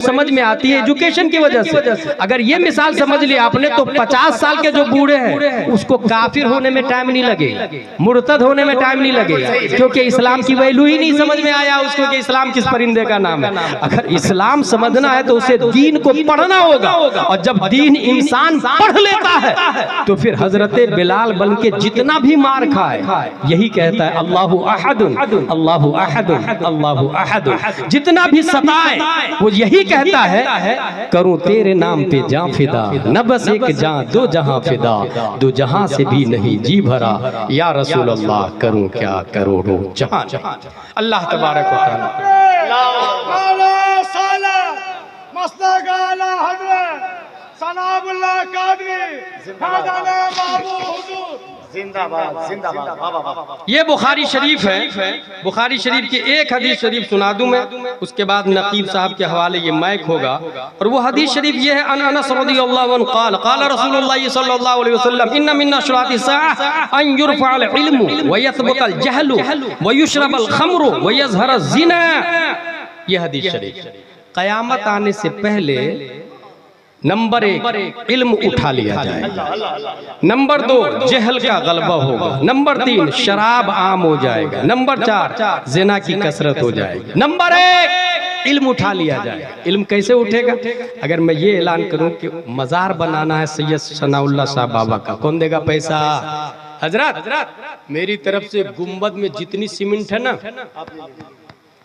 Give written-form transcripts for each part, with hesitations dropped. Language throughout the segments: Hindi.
समझ में आती है एजुकेशन की वजह से। अगर ये मिसाल समझ लिया आपने तो 50 साल के जो बूढ़े हैं उसको काफिर होने में टाइम नहीं लगेगा, मुर्तद होने में टाइम नहीं लगेगा, क्योंकि इस्लाम की वैल्यू ही नहीं समझ में आया उसको कि इस्लाम किस परिंदे का नाम है। अगर इस्लाम समझना है तो उसे दीन को पढ़ना होगा, और जब दीन इंसान पढ़ लेता है तो फिर हजरत बिलाल बन के जितना भी मार खाए यही कहता है अल्लाहु अहदुन अल्लाहु अहदुन अल्लाहु अहदुन, जितना भी सताए वो यही कहता है करूं तेरे नाम पे जान फिदा, न बस एक जान दो जहां फिदा, दो जहां से भी नहीं जी भरा, या रसूल अल्लाह करूं क्या करोड़ों जहां। अल्लाह तबारक व तआला। ये बुखारी शरीफ है, बुखारी शरीफ की एक हदीस शरीफ सुना दूं मैं, उसके बाद नकीब साहब के हवाले ये माइक होगा। और वो हदीस शरीफ ये है अन अनस रज़ियल्लाहु अन्हु क़ाल क़ाल रसूलुल्लाह सल्लल्लाहु अलैहि वसल्लम इन्न मिन अशराति साअ अन युरफ़अल इल्मु व यथबुतल जहलु व युशरबल खम्रु व यज़हर ज़िना। ये हदीस शरीफ क़यामत आने से पहले नंबर 1 इल्म उठा लिया जाएगा, नंबर 2 जहल का गलबा होगा, नंबर 3 शराब आम हो जाएगा, नंबर 4 ज़िना की कसरत हो जाएगी, नंबर 1 इल्म उठा लिया जाएगा। इल्म कैसे उठेगा? अगर मैं ये ऐलान करूं कि मजार बनाना है सैयद सनाउल्लाह साहब बाबा का, कौन देगा पैसा? हजरत मेरी तरफ से गुंबद में जितनी सीमेंट है ना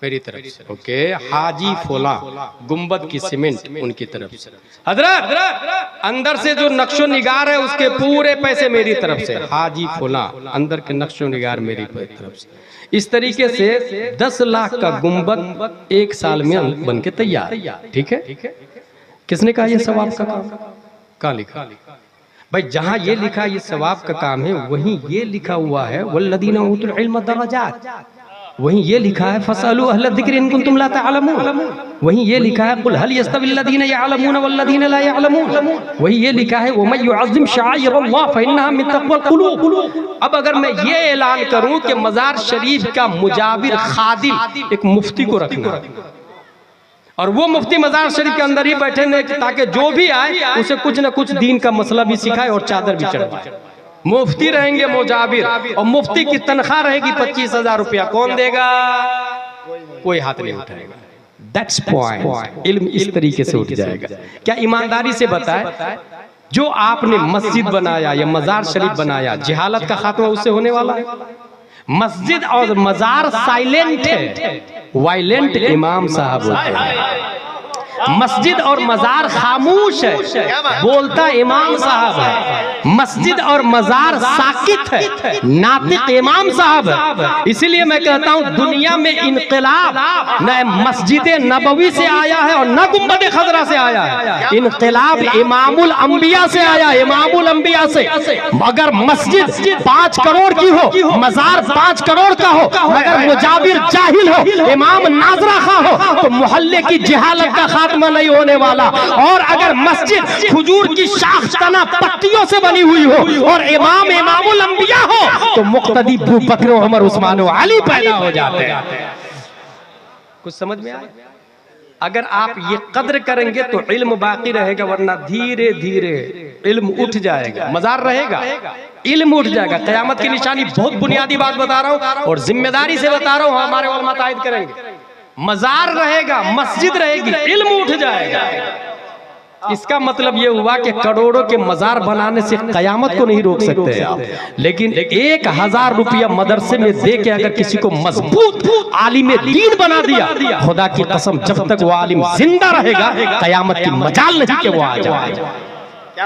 मेरी तरफ से, ओके, हाजी फोला गुंबद की सीमेंट उनकी तरफ से। हजरत अंदर से जो नक्शो निगार है उसके पूरे पैसे मेरी तरफ से, हाजी फोला अंदर के नक्शो निगार मेरी तरफ से। इस तरीके से 10 लाख का गुंबद 1 साल में बन के तैयार। ठीक है, किसने कहा ये सवाब का काम? कहाँ लिखा? भाई जहाँ ये लिखा ये सवाब का काम है वहीं ये लिखा हुआ है वल्लदीना ऊतुल इल्म दरजात, वहीं ये लिखा है फसअलू अहल ज़िक्र इन कुंतुम ला तअलमून, वहीं ये लिखा है कुल हल यस्तविल लदीना यअलमून वल्लदीना ला यअलमून, वहीं ये लिखा है वमन युअज़्ज़िम शाइरल्लाह फइन्नहा मिन तक़वल क़ुलूब। अब अगर मैं ये ऐलान करूं कि मज़ार शरीफ का मुजाविर खादिम एक मुफ्ती को रखना, और वो मुफ्ती मज़ार शरीफ के अंदर ही बैठे ताकि जो भी आए उसे कुछ न कुछ दीन का मसला भी सिखाए और चादर भी चढ़वाए। मुफ्ती रहेंगे मुजाविर, और मुफ्ती की तनख्वाह रहेगी 25,000 रुपया। कौन देगा? कोई हाथ नहीं उठाएगा। That's point. इल्म इस तरीके से उठ जाएगा। क्या ईमानदारी से बताए, जो आपने मस्जिद बनाया या मजार शरीफ बनाया, जहालत का खात्मा उससे होने वाला है? मस्जिद और मजार साइलेंट है, वायलेंट इमाम साहब होते हैं। मस्जिद और मजार खामोश है, बोलता इमाम साहब है। मस्जिद और मजार साकित है, नातिक इमाम साहब है। इसीलिए मैं कहता हूँ दुनिया में इनकलाब न मस्जिद नबवी से आया है और न गुंबद खजरा से आया है, इनकलाब इमामुल अंबिया से आया, इमामुल अंबिया से। अगर मस्जिद 5 करोड़ की हो, मजार 5 करोड़ का हो, मगर मुजाविर जाहिल हो, इमाम नाजरा खा हो, तो मोहल्ले की जहालत का खात्मा नहीं होने वाला। और अगर मस्जिद खजूर की शाख तना पत्तियों से बनी हुई हो और इमाम इमामुल अंबिया हो तो मुक्तदी अबू बकर उमर उस्मान व अली पैदा हो जाते हैं। कुछ समझ में आया? अगर आप ये कद्र करेंगे तो इल्म बाकी रहेगा, वरना धीरे धीरे इल्म उठ जाएगा। मजार रहेगा, इल्म उठ जाएगा। क़यामत की निशानी बहुत बुनियादी बात बता रहा हूँ और जिम्मेदारी से बता रहा हूँ, हमारे उलमा तायद करेंगे। मजार रहेगा, मस्जिद रहेगी, इल्म उठ जाएगा। इसका मतलब ये हुआ कि करोड़ों के मजार बनाने से कयामत को नहीं रोक सकते आप, लेकिन 1,000 रुपया मदरसे में दे के अगर किसी को मजबूत आलिम दीन बना दिया, खुदा की कसम जब तक वो आलिम जिंदा रहेगा कयामत की मजाल नहीं कि वो आ जाए।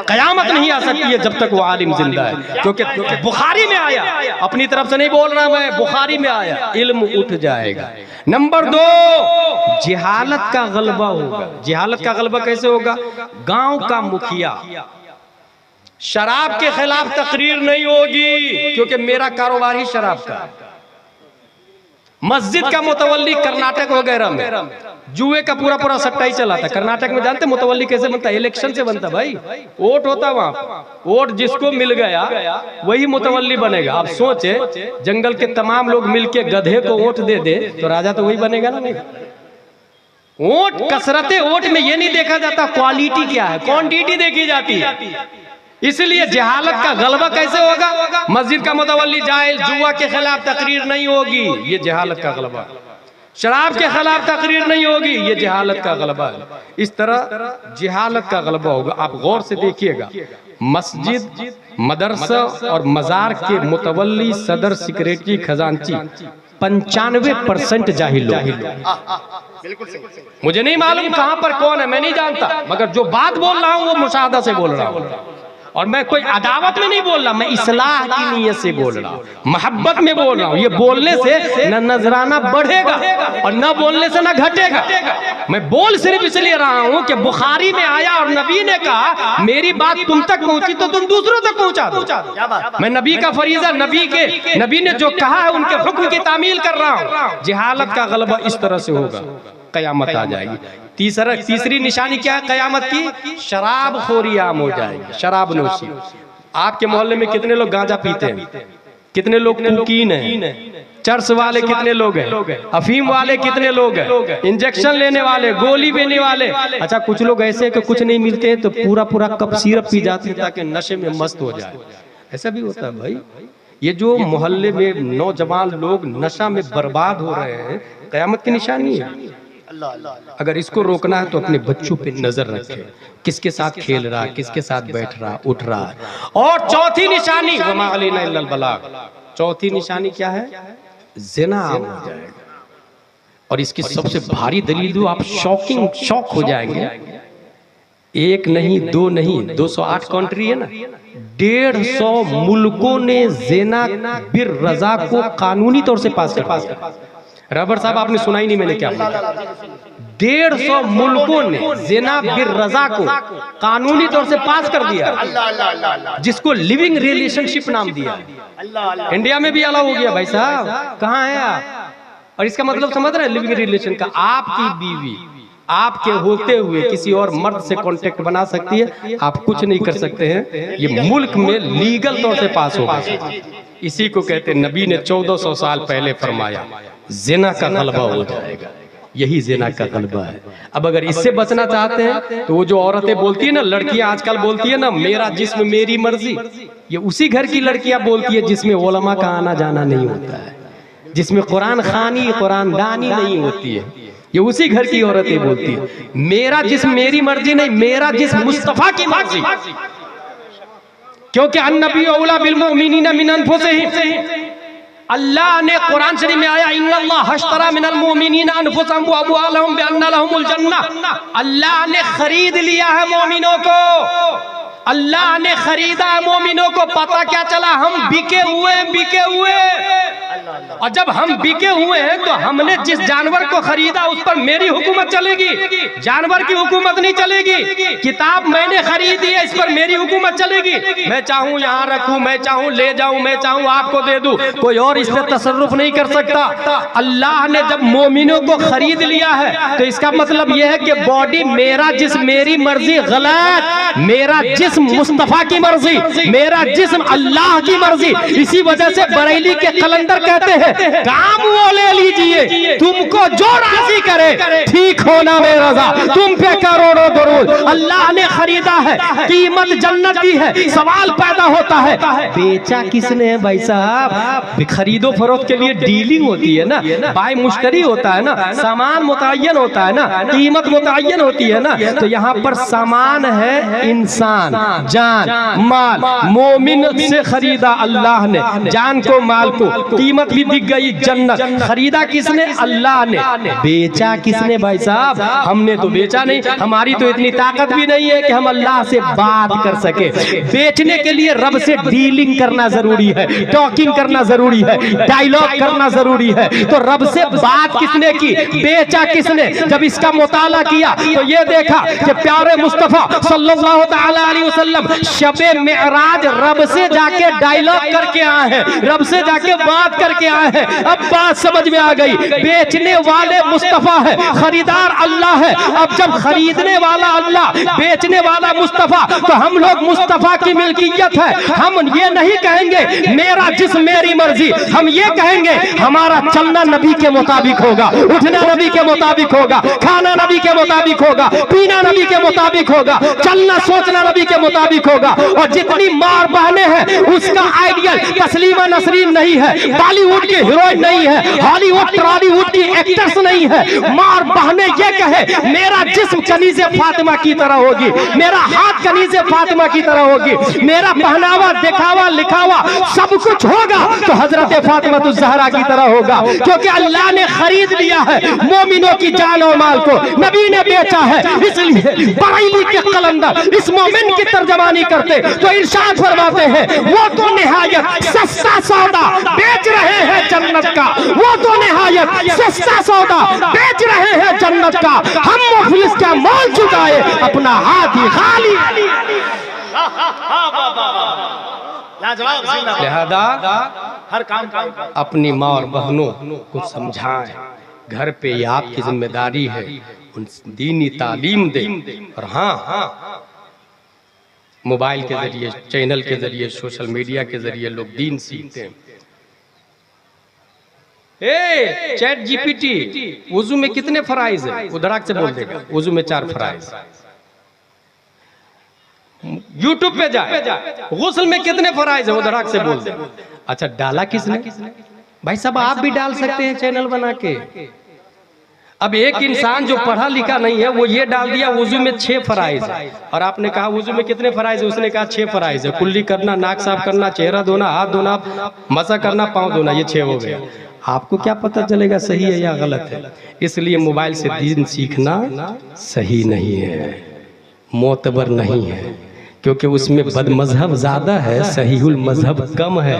कयामत नहीं आ सकती है जब तक वो आलिम जिंदा है, क्योंकि बुखारी में आया, अपनी तरफ से नहीं बोल रहा मैं, बुखारी में आया, इल्म उठ जाएगा। नंबर 2 जहालत का गलबा होगा। जहालत का गलबा कैसे होगा? गांव का मुखिया शराब के खिलाफ तकरीर नहीं होगी, क्योंकि मेरा कारोबार ही शराब का। मस्जिद का मुतवल्ली कर्नाटक वगैरह में जुए का पूरा सट्टा ही चलाता। कर्नाटक में जानते मुतवल्ली कैसे बनता है? इलेक्शन से बनता भाई, वोट होता वहां, वोट जिसको मिल गया वही मुतवल्ली बनेगा। आप सोचे जंगल के तमाम लोग मिलके गधे को वोट दे दे तो राजा तो वही बनेगा ना? नहीं, ओट कसरत ओट में ये नहीं देखा जाता क्वालिटी क्या है, क्वांटिटी देखी जाती है। इसलिए जहालत का गलबा कैसे होगा? मस्जिद का मुतवल्ली जाहिल, जुआ के खिलाफ तकरीर नहीं होगी, ये जहालत का गलबा। शराब के खिलाफ तकरीर नहीं होगी, ये जहालत का गलबा है। इस तरह जहालत का गलबा होगा। आप गौर से देखिएगा, मस्जिद, मदरसा और मजार के मुतवल्ली, सदर, सेक्रेटरी, खजांची 95% जाहिल लोग। मुझे नहीं मालूम कहां पर कौन है, मैं नहीं जानता, मगर जो बात बोल रहा हूं वो मुशाहदा से बोल रहा हूं। और मैं कोई अदावत में नहीं बोल रहा, मैं इस्लाह की नीयत से बोल रहा हूँ, मोहब्बत में बोल रहा हूँ। ये बोलने से न नजराना बढ़ेगा और न बोलने से न घटेगा। मैं बोल सिर्फ इसलिए रहा हूँ कि बुखारी में आया और नबी ने कहा मेरी बात तुम तक पहुंची तो तुम दूसरों तक पहुंचा दो। मैं नबी का फरीजा, नबी ने जो कहा है उनके हुक्म की तामील कर रहा हूँ। जहालत का गलबा इस तरह से होगा, कयामत आ जाएगी। तीसरी निशानी क्या है कयामत की? शराब खोरी आम हो जाएगी, शराब नोशी। आपके मोहल्ले में कितने लोग गांजा पीते हैं? कितने लोग कुकीन हैं? चर्स वाले कितने लोग हैं? अफीम वाले कितने लोग हैं? इंजेक्शन लेने वाले, गोली लेने वाले। अच्छा, कुछ लोग ऐसे कि कुछ नहीं मिलते हैं तो पूरा कप सिरप पी जाते हैं ताकि नशे में मस्त हो जाए। ऐसा भी होता है भाई। ये जो मोहल्ले में नौजवान लोग नशा में बर्बाद हो रहे हैं, कयामत की निशानी है। अगर इसको रोकना है तो अपने बच्चों पे नजर रखें, किसके साथ खेल रहा, किसके साथ बैठ रहा, उठ रहा है। और चौथी निशानी, वमा अलैना इल्लल बलाग। चौथी निशानी क्या है? ज़िना आम हो जाएगा। और इसकी सबसे भारी दलील दो, आप शॉक हो जाएंगे। एक नहीं, दो नहीं, 208 कंट्री है ना, 150 मुल्कों ने ज़िना बिर रज़ा को कानूनी तौर से पास कर। रबर साहब आपने सुना ही नहीं मैंने क्या बोला। 150 मुल्कों ने ज़िना बिर रज़ा को कानूनी तौर से पास कर दिया, जिसको लिविंग रिलेशनशिप नाम दिया। इंडिया में भी अलाउ हो गया भाई साहब, कहाँ है आप? और इसका मतलब समझ रहे हैं लिविंग रिलेशन का? आपकी बीवी आपके होते हुए किसी और मर्द से कांटेक्ट बना सकती है, आप कुछ नहीं कर सकते हैं। ये मुल्क में लीगल तौर से पास होगा। इसी को कहते हैं, नबी ने 1400 साल पहले फरमाया ज़िना का गलबा हो जाएगा। यही ज़िना का गलबा है। अब अगर इससे बचना चाहते हैं तो वो जो औरतें बोलती है ना, लड़कियां आजकल बोलती है ना, मेरा जिस्म मेरी मर्जी, ये उसी घर की लड़कियां बोलती है जिसमें उलमा का आना जाना नहीं होता है, जिसमें कुरान खानी कुरान दानी नहीं होती है। ये उसी घर की औरतें बोलती है मेरा जिस्म मेरी मर्जी नहीं, मेरा जिस्म मुस्तफा की मर्जी। क्योंकि अन्नबी औला बिल मुमिनीना मिन अनफुसिहिम। अल्लाह ने कुरान शरीफ में आया, इन्नल्लाह हश्तरा मिनल मुमिनीना अनफुसहुम व अमवालहुम बिअन्ना लहुमुल जन्नह। अल्लाह ने खरीद लिया है मोमिनों को, अल्लाह ने खरीदा है मोमिनों को। पता क्या चला? हम बिके हुए। और जब हम बिके हुए हैं तो हमने जिस जानवर को खरीदा उस पर मेरी हुकूमत चलेगी, जानवर की हुकूमत नहीं चलेगी। किताब मैंने खरीदी है, इस पर मेरी हुकूमत चलेगी। मैं चाहूं यहाँ रखूं, मैं चाहूं ले जाऊं, मैं चाहूं आपको दे दूं, कोई और इस पर तसर्रुफ नहीं कर सकता। अल्लाह ने जब मोमिनों को खरीद लिया है तो इसका मतलब यह है कि बॉडी मेरा जिस्म मेरी मर्जी गलत, मेरा जिस्म मुस्तफा की मर्जी, मेरा जिस्म अल्लाह की मर्जी। इसी वजह से बरेली के कलंदर कहते हैं काम वो ले लीजिए तुमको जो राजी करे, ठीक होना में रजा, तुम पे करोड़ों दरूद। अल्लाह ने खरीदा है, कीमत जन्नत की है। सवाल पैदा होता है बेचा किसने है भाई साहब? खरीदो फरोख्त के लिए डीलिंग होती है ना, बाय मुश्तरी होता है ना, सामान मुतय्यन होता है ना, कीमत मुतय्यन होती है ना। तो यहाँ पर सामान है इंसान, जान, माल। मोमिन से खरीदा अल्लाह ने जान को, माल को, कीमत भी दिख गई जन्नत। खरीदा किसने? अल्लाह ने। बेचा किसने भाई साहब? हमने तो बेचा नहीं, हमारी तो इतनी ताकत भी नहीं है कि हम अल्लाह से बात कर सके। बेचने के लिए रब से डीलिंग करना जरूरी है, टॉकिंग करना जरूरी है, डायलॉग करना जरूरी है। तो रब से बात किसने की? बेचा किसने? जब इसका मुताला किया तो ये देखा कि प्यारे मुस्तफा सल्लल्लाहु तआला अलैहि वसल्लम शबे मेराज रब से जाके डायलॉग करके आए हैं, रब से जाके बात करके आए हैं। अब बात समझ में आ गई, बेचने वाले मुस्तफा है, खरीदार अल्लाह है। अब जब खरीदने वाला अल्लाह, बेचने वाला मुस्तफा, तो हम लोग मुस्तफा की मिल्कियत है। हम ये नहीं कहेंगे मेरा जिस्म मेरी मर्जी, हम ये कहेंगे हमारा चलना नबी के मुताबिक होगा, उठना नबी के मुताबिक होगा, खाना नबी के मुताबिक होगा, पीना नबी के मुताबिक होगा, चलना सोचना नबी के मुताबिक होगा। और जितनी मार बहने हैं उसका आइडियल तस्लीमा नसरीन नहीं है, बॉलीवुड की हीरोइन नहीं है, हॉलीवुड टॉलीवुड की एक्टर्स नहीं है। मार बहने ये कहे मेरा जिस्म कनीज़े फातिमा की तरह होगी, मेरा हाथ कनीज़े फातिमा की तरह होगी, मेरा पहनावा दिखावा लिखावा सब कुछ होगा तो हजरत फातिमा तो ज़हरा की तरह होगा, क्योंकि अल्लाह ने खरीद लिया है मोमिनों की जान और माल को, नबी ने बेचा है। इसलिए बरेली के कलंदर इस मोमिन की तर्जमानी करते तो इरशाद फरमाते हैं वो तो निहायत सस्ता सौदा बेच रहे हैं जन्नत का, वो तो निहायत सस्ता सौदा बेच रहे हैं जन्नत का, हम मुफलिस का मोल चुकाए अपना हाथ ही खाली। लिहाजा हर काम अपनी माँ और बहनों को समझाएं, घर पे ये आपकी जिम्मेदारी है, उन दीनी तालीम दें। और हाँ, मोबाइल के जरिए, चैनल के जरिए, सोशल मीडिया के जरिए लोग दीन सीखते हैं। चैट जीपीटी वुजू में कितने फराइज है, उधर से बोल देगा वुजू में 4 फराइज। यूट्यूब पे जाए, गुस्ल में कितने फराइज है, उधर से बोल दे। अच्छा, डाला किसने? भाई साहब आप भी डाल सकते हैं चैनल बना के। अब एक इंसान जो पढ़ा लिखा नहीं है वो ये डाल दिया वुजू में 6 फराइज है, और आपने कहा वुजू में कितने फराइज है, उसने कहा 6 फराइज है। कुल्ली करना, नाक साफ करना, चेहरा धोना, हाथ धोना, मसा करना, पाँव धोना, ये 6 हो गया। आपको क्या पता चलेगा सही है या गलत है? इसलिए मोबाइल से दीन सीखना सही नहीं है, मोतबर नहीं है, क्योंकि उसमें बदमजहब ज्यादा है, सहीहुल मजहब कम है।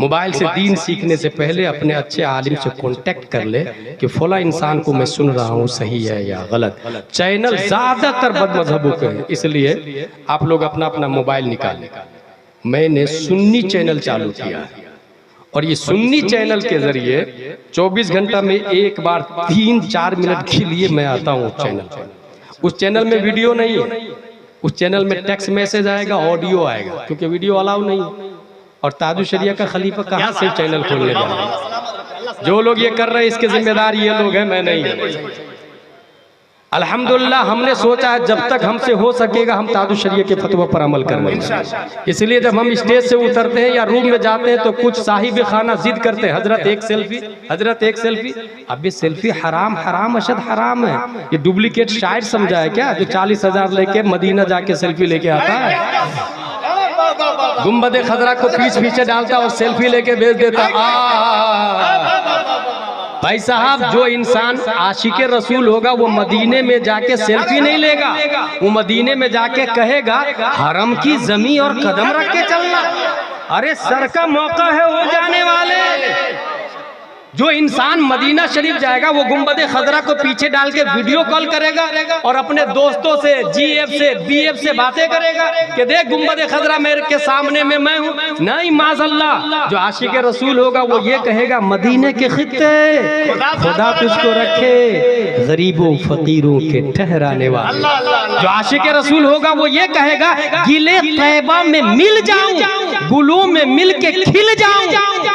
मोबाइल से दीन सीखने से पहले अपने अच्छे आलिम से कांटेक्ट कर ले कि फला इंसान को मैं सुन रहा हूँ, सही है या गलत। चैनल ज्यादातर बदमजहबों के हैं, इसलिए आप लोग अपना अपना मोबाइल निकालें। मैंने सुन्नी चैनल चालू किया और ये सुन्नी चैनल के जरिए 24 घंटा में एक बार 3-4 मिनट के लिए मैं आता हूँ चैनल पर। उस चैनल में वीडियो नहीं है, उस चैनल में टेक्स्ट मैसेज आएगा, ऑडियो आएगा, क्योंकि वीडियो अलाउ नहीं है। और ताजु शरिया का खलीफा कहाँ से चैनल खोलने जा रहा है? जो लोग ये कर रहे हैं इसके जिम्मेदार ये लोग हैं, मैं नहीं। अल्हम्दुलिल्लाह हमने सोचा है जब तक हमसे हो सकेगा हम ताजु शरिया के फतवा पर अमल करेंगे। इसलिए जब हम स्टेज से उतरते हैं या रूम में जाते हैं तो कुछ साहिब खाना जिद करते हैं, हजरत एक सेल्फी, हजरत एक सेल्फी। अब ये सेल्फी हराम, हराम अशद हराम है। ये डुप्लीकेट शायर समझा है क्या, जो 40,000 लेके मदीना जाके सेल्फी लेके आता है, गुम्बद खजरा को पीछे डालता और सेल्फी लेके भेज देता। भाई साहब, जो इंसान आशिक रसूल होगा वो मदीने में जाके सेल्फी नहीं लेगा, वो मदीने में जाके कहेगा हरम की जमीन और कदम रख के चलना। अरे सर का मौका है हो जाने वाले। जो इंसान मदीना शरीफ जाएगा वो गुम्बद खजरा को पीछे डाल के वीडियो कॉल करेगा और अपने दोस्तों से, जीएफ से, बीएफ से बातें करेगा कि देख गुम्बद खजरा मेरे के सामने में मैं हूँ। नहीं, माज़अल्लाह, जो आशिक रसूल होगा वो ये कहेगा मदीने के खित्ते खुदा तुझको रखे गरीबों फकीरों के ठहराने वाले। जो आशिक रसूल होगा वो ये कहेगा गिले तैबा में मिल जाऊं, गुलों में मिल के खिल जाऊं,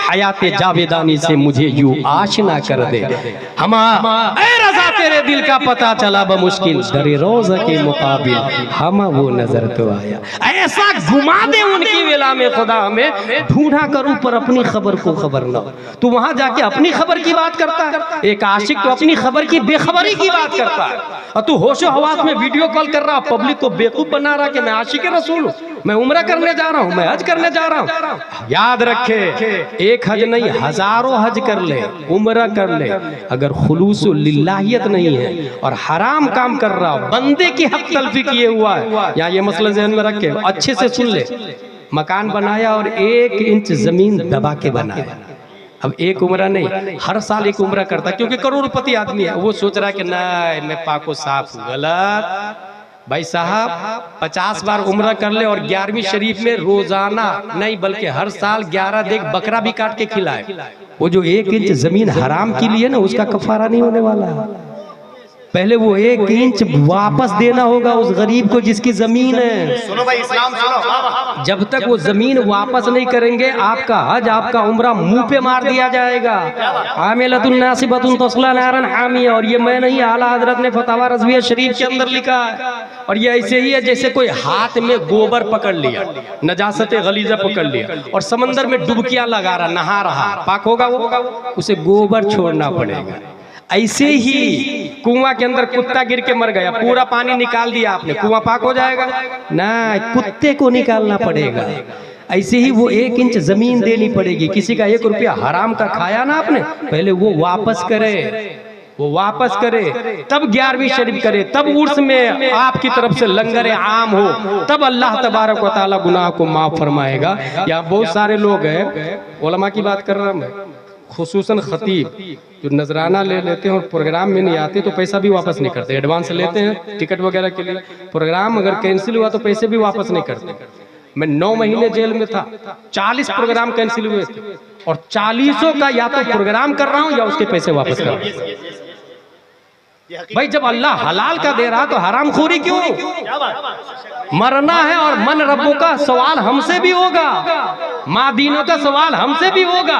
हयाते जावेदानी से मुझे यूं आशना कर दे। हम रज़ा तेरे दिल का पता चला बमुश्किल, दरे रोज़ा के मुकाबिल हम वो नजर तो आया। ऐसा घुमा दे उनकी वेला में खुदा हमें, ढूंढा करूं पर अपनी खबर को खबर ना। तू वहां जाके अपनी खबर की बात करता है, एक आशिक तो अपनी खबर की बेखबरी की बात करता है, और तू होशो हवास में वीडियो कॉल कर रहा, पब्लिक को बेवकूफ बना रहा कि मैं आशिक रसूल हूँ, मैं उम्रा करने जा रहा हूँ, मैं हज करने जा रहा हूँ। याद रखे, एक हज नहीं हजारों हज कर ले, उम्रा कर ले, अगर खुलूस लिल्लाहियत नहीं है और हराम काम कर रहा हो, बंदे की हक तलफी किए हुआ है, या ये मसला ज़हन में रखे, अच्छे से सुन ले। मकान बनाया और 1 इंच जमीन दबा के बनाया। अब एक उम्रा नहीं, हर साल एक उम्रा करता, क्योंकि करोड़पति आदमी है, वो सोच रहा है कि नहीं मैं पाको साफ हूं। गलत। भाई साहब 50 बार उम्रा कर ले और 11वीं शरीफ में रोजाना नहीं बल्कि हर साल 11 देख बकरा भी काट के खिलाए, वो जो 1 इंच जमीन हराम की लिए ना उसका कफारा नहीं होने वाला। पहले वो 1 इंच वापस देना होगा उस गरीब को जिसकी जमीन है। सुनो भाई, इस्लाम सुनो। जब तक वो जमीन वापस नहीं करेंगे आपका हज आपका उम्रा मुंह पे मार दिया जाएगा। आमिलतुन नासिबतुन तस्ला नारन हामिया, और ये मैं नहीं, आला हजरत ने फतवा रज़विया शरीफ के अंदर लिखा है। और ये ऐसे ही है जैसे कोई हाथ में गोबर पकड़ लिया, नजासत गलीजा पकड़ लिया और समंदर में डुबकियां लगा रहा, नहा रहा, पाक होगा वो? उसे गोबर छोड़ना पड़ेगा। ऐसे ही कुआं के अंदर कुत्ता गिर के मर गया, पूरा पानी निकाल दिया आपने, कुआं पाक हो जाएगा ना? कुत्ते को निकालना पड़ेगा। ऐसे ही वो 1 इंच जमीन देनी पड़ेगी। किसी का 1 रुपया हराम का खाया ना आपने, पहले वो वापस करे, वो वापस करे, तब 11वीं शरीफ करे, तब उर्स में आपकी तरफ से लंगर आम हो, तब अल्लाह तबारक व तआला गुनाह को माफ फरमाएगा। यहाँ बहुत सारे लोग हैं, उलमा की बात कर रहा हूं मैं, खुसूसन खतीब जो नजराना ले लेते हैं और प्रोग्राम में नहीं आते तो पैसा भी वापस नहीं करते, एडवांस लेते हैं टिकट वगैरह के लिए, प्रोग्राम अगर कैंसिल हुआ तो पैसे भी वापस नहीं करते। मैं 9 महीने जेल में था, 40 प्रोग्राम कैंसिल हुए थे और 40 का या तो प्रोग्राम कर रहा हूं या उसके पैसे वापस कर रहा हूं। भाई जब अल्लाह हलाल का दे रहा तो हराम खोरी क्यों? मरना है और मन रब्बों का सवाल हमसे भी होगा, माँ दीनों का सवाल हमसे भी होगा।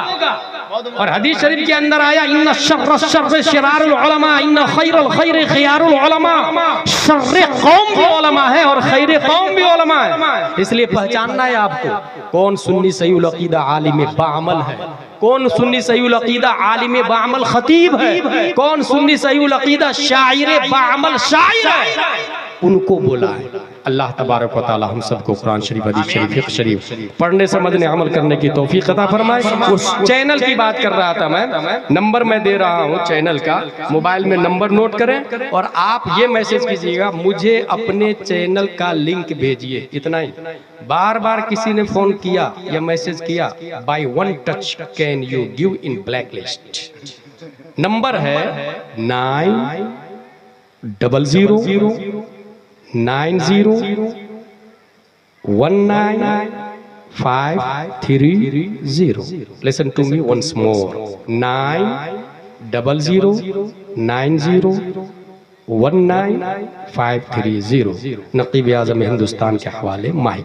और हदीस शरीफ के अंदर आया, इन्ना शर्र शर्र शिरारुल उलमा इन्ना खैरुल खैर खियारुल उलमा, शर्र कौम भी उलमा है और खैर कौम भी उलमा है। इसलिए पहचानना है आपको कौन सुन्नी सहीउल अकीदा आलिम बाअमल है, कौन सुन्नी सहीउल अकीदा आलिम बाअमल खतीब है, कौन सुन्नी सहीउल अकीदा शायर बाअमल शायर है, उनको बोला है। अल्लाह तबारक व तआला हम सबको कुरान शरीफ, हदीस शरीफ, फिक़्ह शरीफ पढ़ने समझने अमल करने की तौफीक अता फरमाए। उस चैनल की बात कर रहा था मैं, नंबर मैं दे रहा हूँ चैनल का, मोबाइल में नंबर नोट करें और आप ये मैसेज कीजिएगा, मुझे अपने चैनल का लिंक भेजिए। इतना ही, बार बार किसी ने फोन किया या मैसेज किया, by 1 touch can you give in black list. Number है 900 90195330. Listen to me once more. 90090195330. नक़ीब आज़म हिंदुस्तान के हवाले माइक।